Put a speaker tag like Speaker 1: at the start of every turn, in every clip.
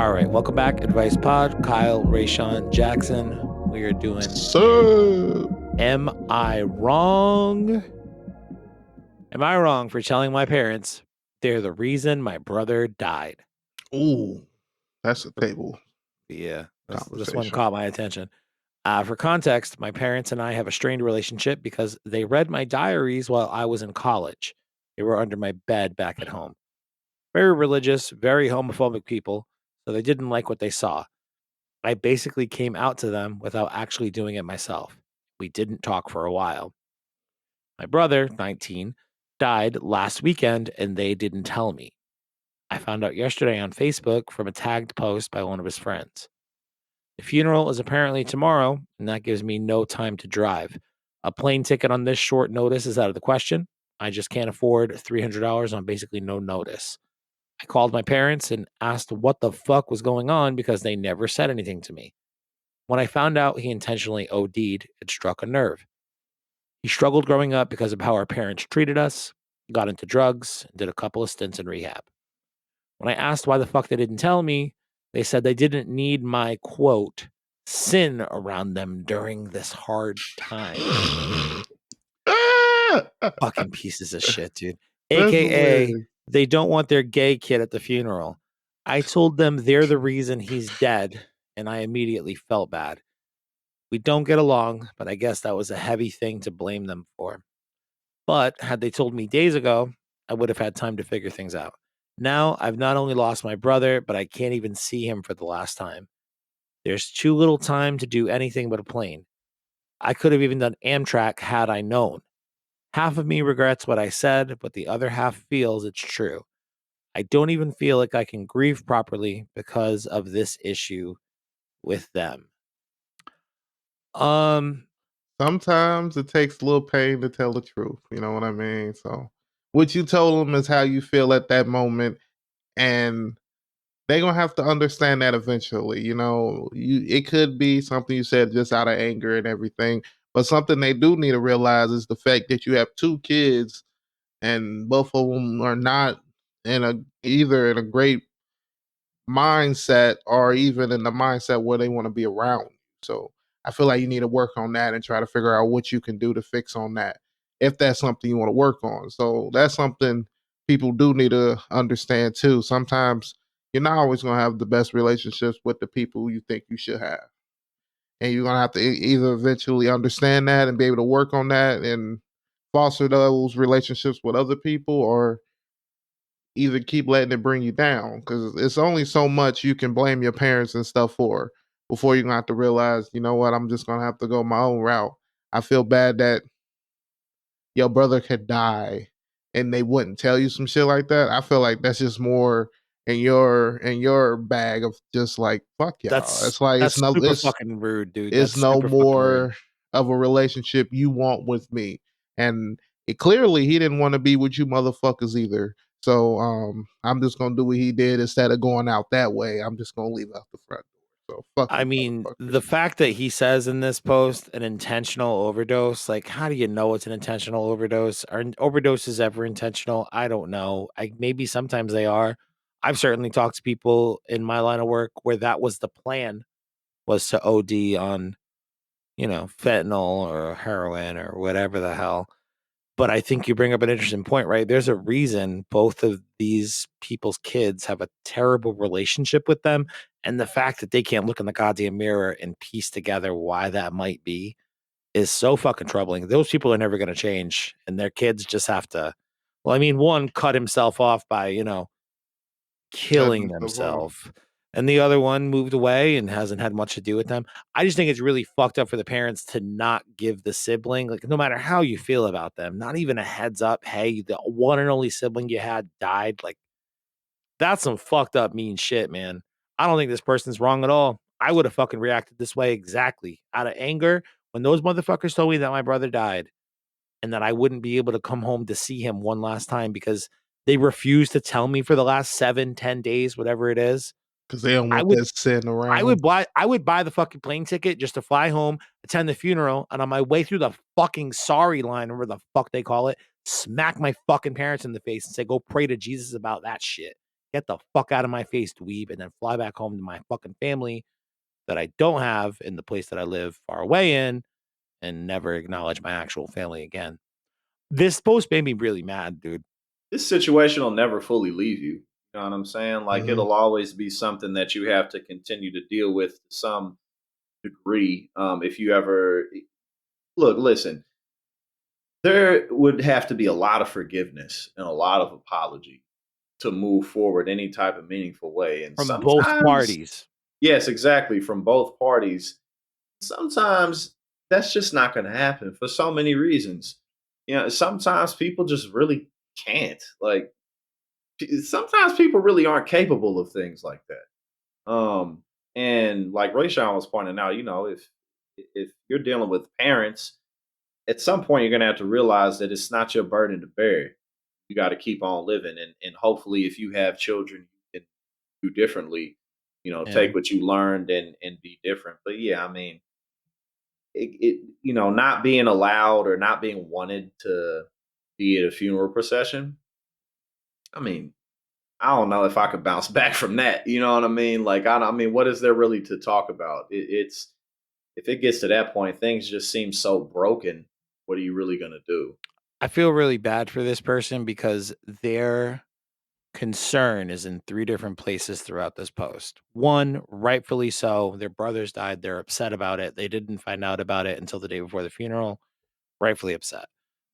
Speaker 1: All right, welcome back, Advice Pod. Kyle, Rayshawn, Jackson. We are doing
Speaker 2: So,
Speaker 1: Am I Wrong? Am I wrong for telling my parents they're the reason my brother died?
Speaker 2: ooh, that's a table
Speaker 1: Yeah, this one
Speaker 2: conversation.
Speaker 1: caught my attention. For context, my parents and I have a strained relationship because they read my diaries while I was in college. They were under my bed back at home. Very religious, very homophobic people, so they didn't like what they saw. I basically came out to them without actually doing it myself. We didn't talk for a while. My brother, 19, died last weekend and they didn't tell me. I found out yesterday on Facebook from a tagged post by one of his friends. The funeral is apparently tomorrow, and that gives me no time to drive. A plane ticket on this short notice is out of the question. I just can't afford $300 on basically no notice. I called my parents and asked what the fuck was going on because they never said anything to me. When I found out he intentionally OD'd, it struck a nerve. He struggled growing up because of how our parents treated us, got into drugs, and did a couple of stints in rehab. When I asked why the fuck they didn't tell me, they said they didn't need my quote, sin around them during this hard time. Fucking pieces of shit, dude.
Speaker 2: That's
Speaker 1: AKA,
Speaker 2: hilarious.
Speaker 1: they don't want their gay kid at the funeral. I told them they're the reason he's dead, and I immediately felt bad. We don't get along, but I guess that was a heavy thing to blame them for. But had they told me days ago, I would have had time to figure things out. Now I've not only lost my brother, but I can't even see him for the last time. There's too little time to do anything but a plane. I could have even done Amtrak had I known. Half of me regrets what I said, but the other half feels it's true. I don't even feel like I can grieve properly because of this issue with them. Um,
Speaker 2: Sometimes it takes a little pain to tell the truth. You know what I mean? So, what you told them is how you feel at that moment, and they're gonna have to understand that eventually. It could be something you said just out of anger and everything, but something they do need to realize is the fact that you have two kids, and both of them are not either in a great mindset or even in the mindset where they want to be around you. So I feel like you need to work on that and try to figure out what you can do to fix on that if that's something you want to work on. So that's something people do need to understand too. Sometimes you're not always going to have the best relationships with the people you think you should have. And you're going to have to either eventually understand that and be able to work on that and foster those relationships with other people, or either keep letting it bring you down, because it's only so much you can blame your parents and stuff for before you're gonna have to realize, you know what, I'm just gonna have to go my own route. I feel bad that your brother could die and they wouldn't tell you some shit like that. I feel like that's just more in your bag of just like fuck y'all.
Speaker 1: that's
Speaker 2: It's like
Speaker 1: that's super fucking rude, dude.
Speaker 2: it's
Speaker 1: That's
Speaker 2: no
Speaker 1: super fucking rude.
Speaker 2: more of a relationship you want with me. And clearly he didn't want to be with you motherfuckers either. So I'm just gonna do what he did instead of going out that way. I'm just gonna leave out the front door. So fuck
Speaker 1: I
Speaker 2: you
Speaker 1: mean,
Speaker 2: motherfuckers.
Speaker 1: the fact that he says in this post an intentional overdose, like, how do you know it's an intentional overdose? Are overdoses ever intentional? I don't know. Maybe sometimes they are. I've certainly talked to people in my line of work where that was the plan, was to OD on, fentanyl or heroin or whatever the hell. But I think you bring up an interesting point, right? There's a reason both of these people's kids have a terrible relationship with them. And the fact that they can't look in the goddamn mirror and piece together why that might be is so fucking troubling. Those people are never going to change. And their kids just have to, well, I mean, one cut himself off by,
Speaker 2: Cutting
Speaker 1: killing
Speaker 2: himself off.
Speaker 1: themselves. And the other one moved away and hasn't had much to do with them. I just think it's really fucked up for the parents to not give the sibling, like, no matter how you feel about them, not even a heads up. Hey, the one and only sibling you had died. Like, that's some fucked up mean shit, man. I don't think this person's wrong at all. I would have fucking reacted this way exactly out of anger when those motherfuckers told me that my brother died and that I wouldn't be able to come home to see him one last time because they refused to tell me for the last 7, 10 days, whatever it is.
Speaker 2: Because they don't
Speaker 1: I
Speaker 2: want
Speaker 1: would
Speaker 2: that sitting
Speaker 1: I
Speaker 2: around.
Speaker 1: would buy the fucking plane ticket just to fly home, attend the funeral, and on my way through the fucking sorry line, or whatever the fuck they call it, smack my fucking parents in the face and say, "Go pray to Jesus about that shit." Get the fuck out of my face, dweeb, and then fly back home to my fucking family that I don't have in the place that I live far away in and never acknowledge my actual family again. This post made me really mad, dude.
Speaker 3: This situation will never fully leave you. You know what I'm saying? Like
Speaker 2: Mhm.
Speaker 3: it'll always be something that you have to continue to deal with to some degree. If you ever listen, there would have to be a lot of forgiveness and a lot of apology to move forward any type of meaningful way. And
Speaker 1: From both
Speaker 3: sometimes,
Speaker 1: parties.
Speaker 3: yes, exactly, from both parties, sometimes that's just not going to happen for so many reasons. You know, sometimes people just really can't. Like, sometimes people really aren't capable of things like that. And like Rayshawn was pointing out, you know, if you're dealing with parents, at some point you're gonna have to realize that it's not your burden to bear. You got to keep on living, and hopefully, if you have children, you can do differently. You know,
Speaker 1: Yeah.
Speaker 3: take what you learned and be different. But yeah, I mean, you know, not being allowed or not being wanted to be at a funeral procession. I mean, I don't know if I could bounce back from that. You know what I mean? Like, I mean, what is there really to talk about? It's if it gets to that point, things just seem so broken. What are you really gonna do?
Speaker 1: I feel really bad for this person because their concern is in 3 different places throughout this post. One, rightfully so, their brothers died, they're upset about it. They didn't find out about it until the day before the funeral, rightfully upset.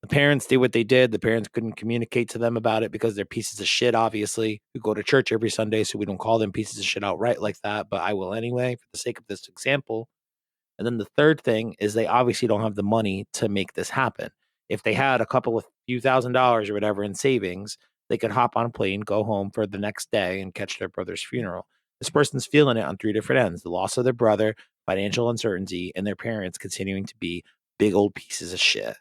Speaker 1: The parents did what they did. The parents couldn't communicate to them about it because they're pieces of shit, obviously, who go to church every Sunday, so we don't call them pieces of shit outright like that, but I will anyway for the sake of this example. And then the third thing is they obviously don't have the money to make this happen. If they had a couple of few $1,000s or whatever in savings, they could hop on a plane, go home for the next day and catch their brother's funeral. This person's feeling it on 3 different ends: the loss of their brother, financial uncertainty, and their parents continuing to be big old pieces of shit.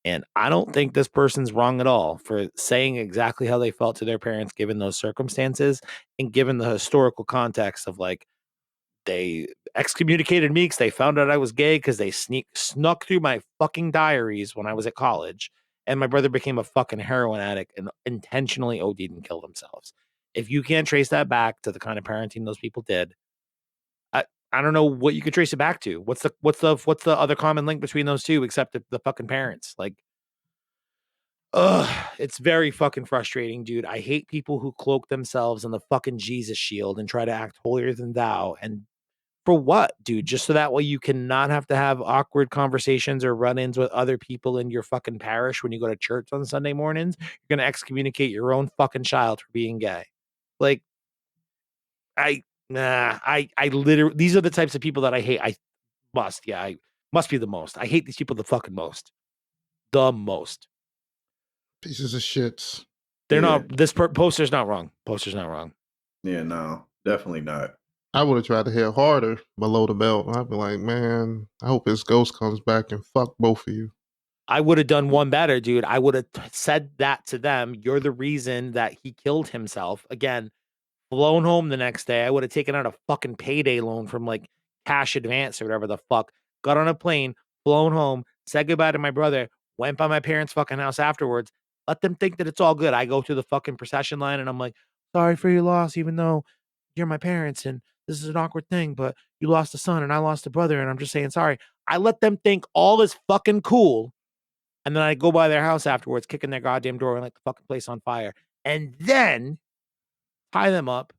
Speaker 1: And I don't think this person's wrong at all for saying exactly how they felt to their parents given those circumstances and given the historical context of like they excommunicated me because they found out I was gay because they snuck through my fucking diaries when I was at college, and my brother became a fucking heroin addict and intentionally OD'd and killed themselves. If you can't trace that back to the kind of parenting those people did, I don't know what you could trace it back to. What's the other common link between those two except the fucking parents? Like, ugh, it's very fucking frustrating, dude. I hate people who cloak themselves in the fucking Jesus shield and try to act holier than thou and for what, dude? Just so that way you cannot have to have awkward conversations or run-ins with other people in your fucking parish when you go to church on Sunday mornings. You're gonna excommunicate your own fucking child for being gay. Like, I literally these are the types of people that I hate. I must be the most. I hate these people the fucking most. The most.
Speaker 2: Pieces of shits.
Speaker 1: They're
Speaker 3: Yeah,
Speaker 1: not poster's not wrong. Poster's not wrong.
Speaker 3: yeah, no, definitely not.
Speaker 2: I would have tried to hit harder below the belt. I'd be like, man, I hope his ghost comes back and fuck both of you.
Speaker 1: I would have done one better, dude. I would have said that to them. You're the reason that he killed himself. Again, flown home the next day. I would have taken out a fucking payday loan from like Cash Advance or whatever the fuck. Got on a plane, flown home, said goodbye to my brother, went by my parents' fucking house afterwards. Let them think that it's all good. I go through the fucking procession line and I'm like, sorry for your loss, even though you're my parents and this is an awkward thing, but you lost a son and I lost a brother and I'm just saying sorry. I let them think all is fucking cool. And then I go by their house afterwards, kicking their goddamn door and light the fucking place on fire. And then tie them up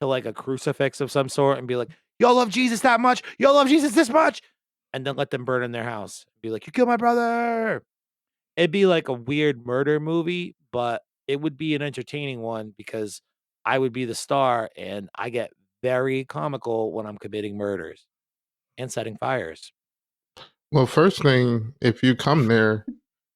Speaker 1: to like a crucifix of some sort and be like, y'all love Jesus that much? Y'all love Jesus this much? And then let them burn in their house. Be like, you killed my brother. It'd be like a weird murder movie, but it would be an entertaining one because I would be the star and I get very comical when I'm committing murders and setting fires.
Speaker 2: Well, first thing, if you come there,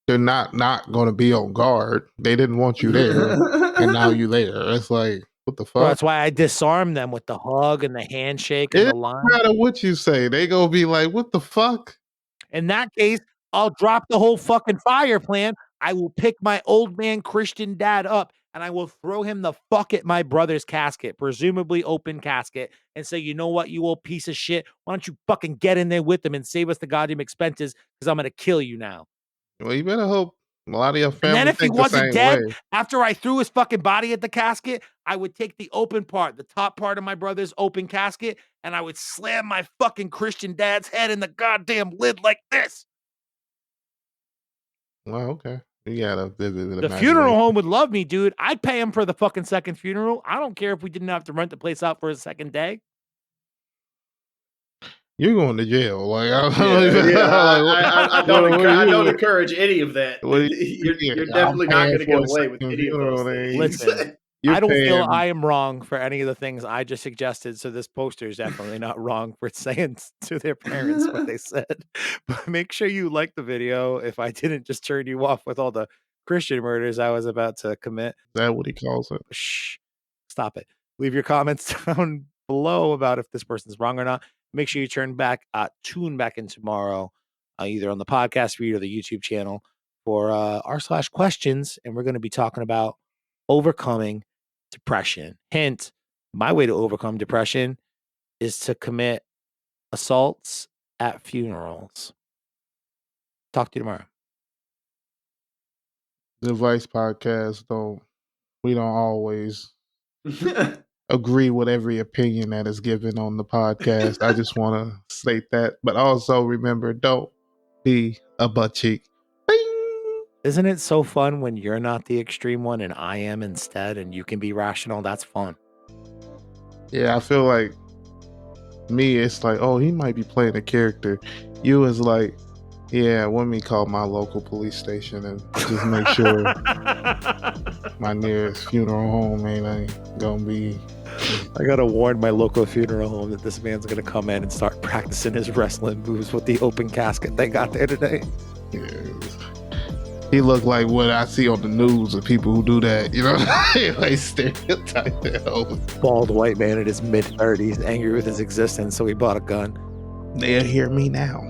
Speaker 2: they're not going to be on guard. They didn't want you there, and now you there. It's like, what the
Speaker 1: Bro,
Speaker 2: fuck?
Speaker 1: that's why I disarm them with the hug and the handshake
Speaker 2: It
Speaker 1: and the
Speaker 2: doesn't
Speaker 1: line.
Speaker 2: matter what you say. They gonna be like, what the fuck?
Speaker 1: In that case, I'll drop the whole fucking fire plan. I will pick my old man Christian dad up and I will throw him the fuck at my brother's casket, presumably open casket, and say, you know what, you old piece of shit? Why don't you fucking get in there with him and save us the goddamn expenses? Because I'm gonna kill you now.
Speaker 2: Well, you better hope A lot of your
Speaker 1: And then
Speaker 2: family
Speaker 1: if he
Speaker 2: think the
Speaker 1: wasn't
Speaker 2: same
Speaker 1: dead,
Speaker 2: way.
Speaker 1: after I threw his fucking body at the casket, I would take the open part, the top part of my brother's open casket, and I would slam my fucking Christian dad's head in the goddamn lid like this.
Speaker 2: Well, okay. You got a vivid
Speaker 1: The
Speaker 2: imagination.
Speaker 1: funeral home would love me, dude. I'd pay him for the fucking second funeral. I don't care if we didn't have to rent the place out for a second day.
Speaker 2: You're going to jail. Like,
Speaker 3: I
Speaker 2: what
Speaker 3: don't
Speaker 2: are
Speaker 3: I
Speaker 2: you
Speaker 3: don't
Speaker 2: doing?
Speaker 3: encourage any of that.
Speaker 2: What are
Speaker 3: You're
Speaker 2: Yeah, I'm
Speaker 3: definitely not
Speaker 2: paying
Speaker 3: going to
Speaker 2: for
Speaker 3: get
Speaker 2: a
Speaker 3: away with
Speaker 2: second
Speaker 3: any of
Speaker 2: funeral.
Speaker 3: those things.
Speaker 1: Listen,
Speaker 2: You're
Speaker 1: I don't feel
Speaker 2: paying.
Speaker 1: I am wrong for any of the things I just suggested, so this poster is definitely not wrong for saying to their parents what they said. But make sure you like the video if I didn't just turn you off with all the Christian murders I was about to commit.
Speaker 2: Is that what he calls it?
Speaker 1: Shh, stop it. Leave your comments down below about if this person's wrong or not. Make sure you tune back in tomorrow, either on the podcast feed or the YouTube channel for r/questions, and we're going to be talking about overcoming depression. Hint, my way to overcome depression is to commit assaults at funerals. Talk to you tomorrow.
Speaker 2: The Vice Podcast we don't always agree with every opinion that is given on the podcast. I just want to state that. But also remember, don't be a butt cheek. Bing!
Speaker 1: Isn't it so fun when you're not the extreme one and I am instead, and you can be rational? That's fun.
Speaker 2: Yeah, I feel like me, it's like, oh, he might be playing a character. You is like, yeah, let me call my local police station and just make sure my nearest funeral home ain't gonna be.
Speaker 1: I gotta warn my local funeral home that this man's gonna come in and start practicing his wrestling moves with the open casket they got there today.
Speaker 2: Yeah, he looked like what I see on the news of people who do that, you know, like stereotype that.
Speaker 1: Bald white man in his mid-30s, angry with his existence, so he bought a gun.
Speaker 2: They'll hear me now.